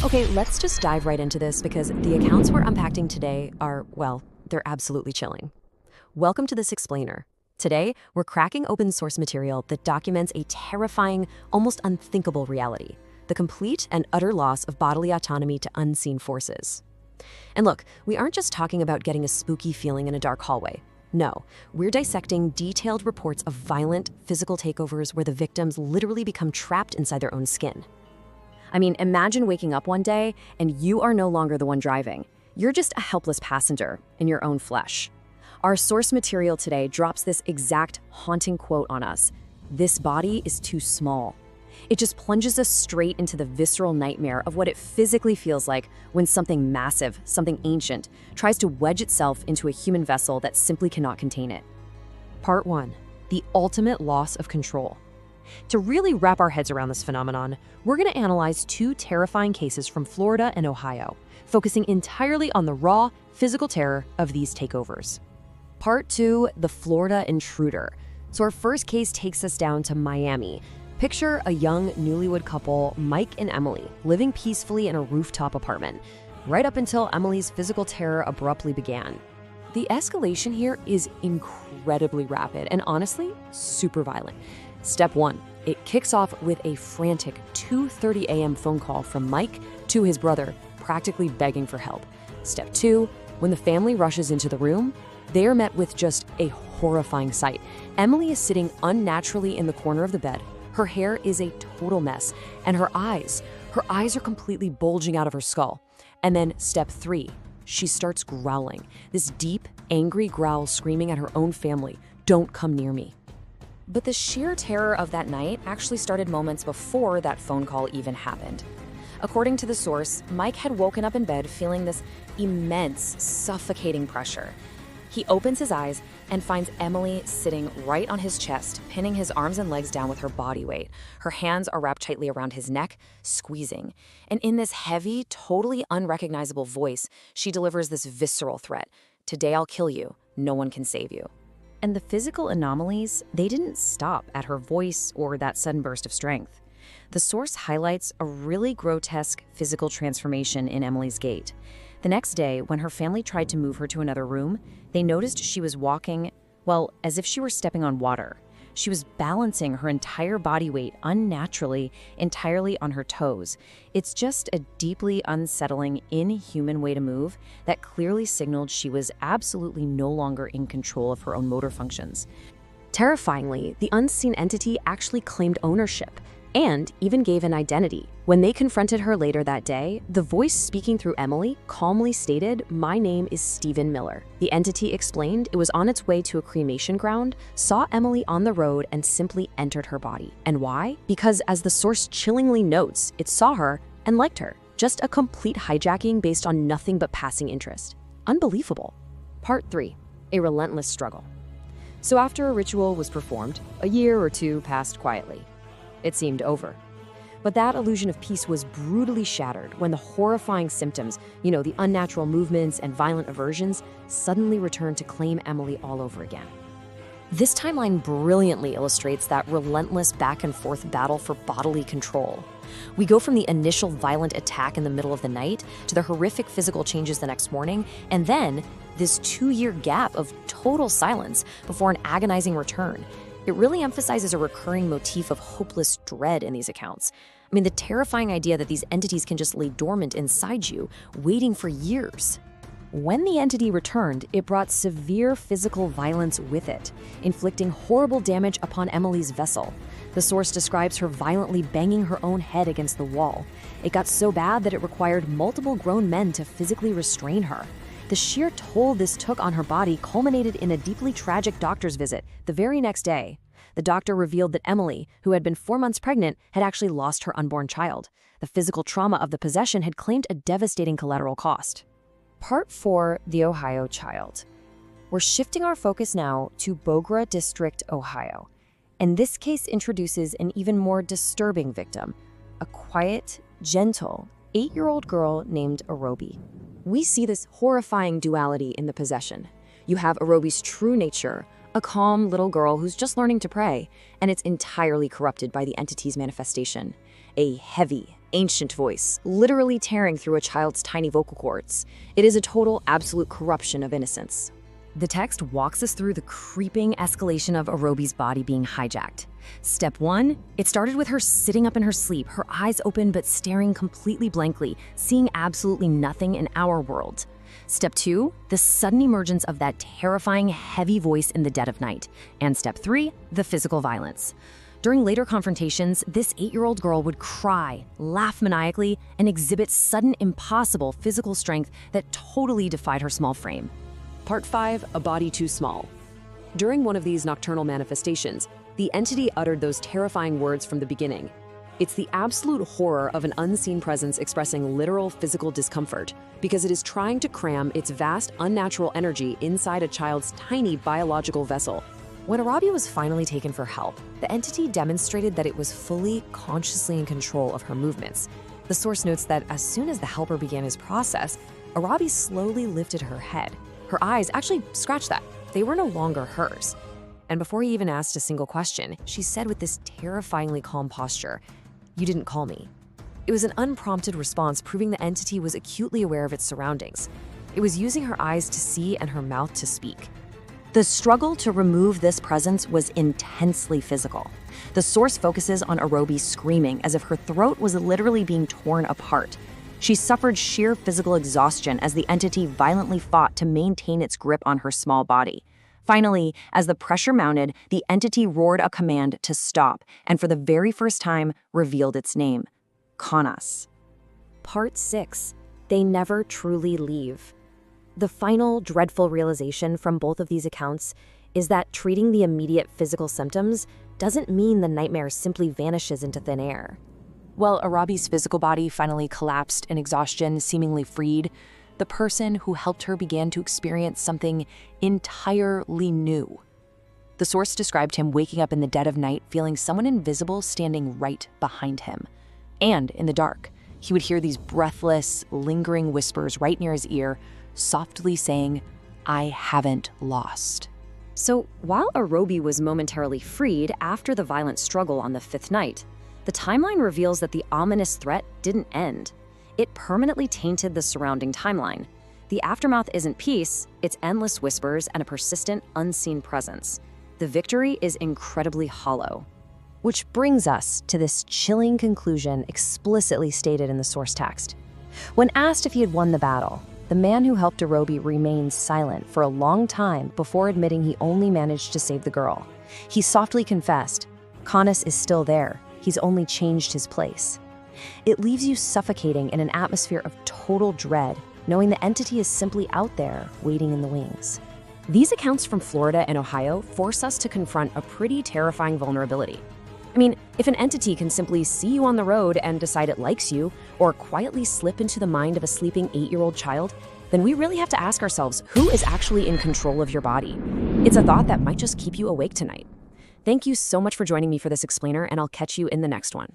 Okay, let's just dive right into this because the accounts we're unpacking today are, well, they're absolutely chilling. Welcome to this explainer. Today, we're cracking open source material that documents a terrifying, almost unthinkable reality: the complete and utter loss of bodily autonomy to unseen forces. And look, we aren't just talking about getting a spooky feeling in a dark hallway. No, we're dissecting detailed reports of violent, physical takeovers where the victims literally become trapped inside their own skin. I mean, imagine waking up one day and you are no longer the one driving. You're just a helpless passenger in your own flesh. Our source material today drops this exact haunting quote on us: "This body is too small." It just plunges us straight into the visceral nightmare of what it physically feels like when something massive, something ancient, tries to wedge itself into a human vessel that simply cannot contain it. Part 1. The ultimate loss of control. To really wrap our heads around this phenomenon, we're going to analyze two terrifying cases from Florida and Ohio, focusing entirely on the raw, physical terror of these takeovers. Part 2, the Florida intruder. So our first case takes us down to Miami. Picture a young newlywed couple, Mike and Emily, living peacefully in a rooftop apartment, right up until Emily's physical terror abruptly began. The escalation here is incredibly rapid and honestly, super violent. Step 1, it kicks off with a frantic 2:30 a.m. phone call from Mike to his brother, practically begging for help. Step 2, when the family rushes into the room, they are met with just a horrifying sight. Emily is sitting unnaturally in the corner of the bed. Her hair is a total mess, and her eyes are completely bulging out of her skull. And then step 3, she starts growling, this deep, angry growl screaming at her own family, "Don't come near me." But the sheer terror of that night actually started moments before that phone call even happened. According to the source, Mike had woken up in bed feeling this immense, suffocating pressure. He opens his eyes and finds Emily sitting right on his chest, pinning his arms and legs down with her body weight. Her hands are wrapped tightly around his neck, squeezing. And in this heavy, totally unrecognizable voice, she delivers this visceral threat: "Today I'll kill you. No one can save you." And the physical anomalies, they didn't stop at her voice or that sudden burst of strength. The source highlights a really grotesque physical transformation in Emily's gait. The next day, when her family tried to move her to another room, they noticed she was walking, well, as if she were stepping on water. She was balancing her entire body weight unnaturally, entirely on her toes. It's just a deeply unsettling, inhuman way to move that clearly signaled she was absolutely no longer in control of her own motor functions. Terrifyingly, the unseen entity actually claimed ownership and even gave an identity. When they confronted her later that day, the voice speaking through Emily calmly stated, "My name is Stephen Miller." The entity explained it was on its way to a cremation ground, saw Emily on the road, and simply entered her body. And why? Because, as the source chillingly notes, it saw her and liked her. Just a complete hijacking based on nothing but passing interest. Unbelievable. Part 3, a relentless struggle. So after a ritual was performed, a year or two passed quietly. It seemed over. But that illusion of peace was brutally shattered when the horrifying symptoms, the unnatural movements and violent aversions, suddenly returned to claim Emily all over again. This timeline brilliantly illustrates that relentless back and forth battle for bodily control. We go from the initial violent attack in the middle of the night to the horrific physical changes the next morning, and then this 2-year gap of total silence before an agonizing return. It really emphasizes a recurring motif of hopeless dread in these accounts. I mean, the terrifying idea that these entities can just lay dormant inside you, waiting for years. When the entity returned, it brought severe physical violence with it, inflicting horrible damage upon Emily's vessel. The source describes her violently banging her own head against the wall. It got so bad that it required multiple grown men to physically restrain her. The sheer toll this took on her body culminated in a deeply tragic doctor's visit the very next day. The doctor revealed that Emily, who had been 4 months pregnant, had actually lost her unborn child. The physical trauma of the possession had claimed a devastating collateral cost. Part 4, the Ohio child. We're shifting our focus now to Bogra District, Ohio. And this case introduces an even more disturbing victim, a quiet, gentle, 8-year-old girl named Arobi. We see this horrifying duality in the possession. You have Arobi's true nature, a calm little girl who's just learning to pray, and it's entirely corrupted by the entity's manifestation. A heavy, ancient voice, literally tearing through a child's tiny vocal cords. It is a total, absolute corruption of innocence. The text walks us through the creeping escalation of Arobi's body being hijacked. Step 1, it started with her sitting up in her sleep, her eyes open but staring completely blankly, seeing absolutely nothing in our world. Step 2, the sudden emergence of that terrifying, heavy voice in the dead of night. And Step 3, the physical violence. During later confrontations, this 8-year-old girl would cry, laugh maniacally, and exhibit sudden, impossible physical strength that totally defied her small frame. Part 5, a body too small. During one of these nocturnal manifestations, the entity uttered those terrifying words from the beginning. It's the absolute horror of an unseen presence expressing literal physical discomfort because it is trying to cram its vast, unnatural energy inside a child's tiny biological vessel. When Arabi was finally taken for help, the entity demonstrated that it was fully, consciously in control of her movements. The source notes that as soon as the helper began his process, Arabi slowly lifted her head. Her eyes, actually, scratch that, they were no longer hers. And before he even asked a single question, she said with this terrifyingly calm posture, "You didn't call me." It was an unprompted response, proving the entity was acutely aware of its surroundings. It was using her eyes to see and her mouth to speak. The struggle to remove this presence was intensely physical. The source focuses on Arobi screaming as if her throat was literally being torn apart. She suffered sheer physical exhaustion as the entity violently fought to maintain its grip on her small body. Finally, as the pressure mounted, the entity roared a command to stop and for the very first time revealed its name, Kanas. Part 6. They never truly leave. The final dreadful realization from both of these accounts is that treating the immediate physical symptoms doesn't mean the nightmare simply vanishes into thin air. While Arabi's physical body finally collapsed in exhaustion, seemingly freed, the person who helped her began to experience something entirely new. The source described him waking up in the dead of night, feeling someone invisible standing right behind him. And in the dark, he would hear these breathless, lingering whispers right near his ear, softly saying, "I haven't lost." So while Arobi was momentarily freed after the violent struggle on the 5th night, the timeline reveals that the ominous threat didn't end. It permanently tainted the surrounding timeline. The aftermath isn't peace, it's endless whispers and a persistent, unseen presence. The victory is incredibly hollow. Which brings us to this chilling conclusion explicitly stated in the source text. When asked if he had won the battle, the man who helped Arobi remained silent for a long time before admitting he only managed to save the girl. He softly confessed, "Kanas is still there. He's only changed his place." It leaves you suffocating in an atmosphere of total dread, knowing the entity is simply out there, waiting in the wings. These accounts from Florida and Ohio force us to confront a pretty terrifying vulnerability. I mean, if an entity can simply see you on the road and decide it likes you, or quietly slip into the mind of a sleeping 8-year-old child, then we really have to ask ourselves, who is actually in control of your body? It's a thought that might just keep you awake tonight. Thank you so much for joining me for this explainer, and I'll catch you in the next one.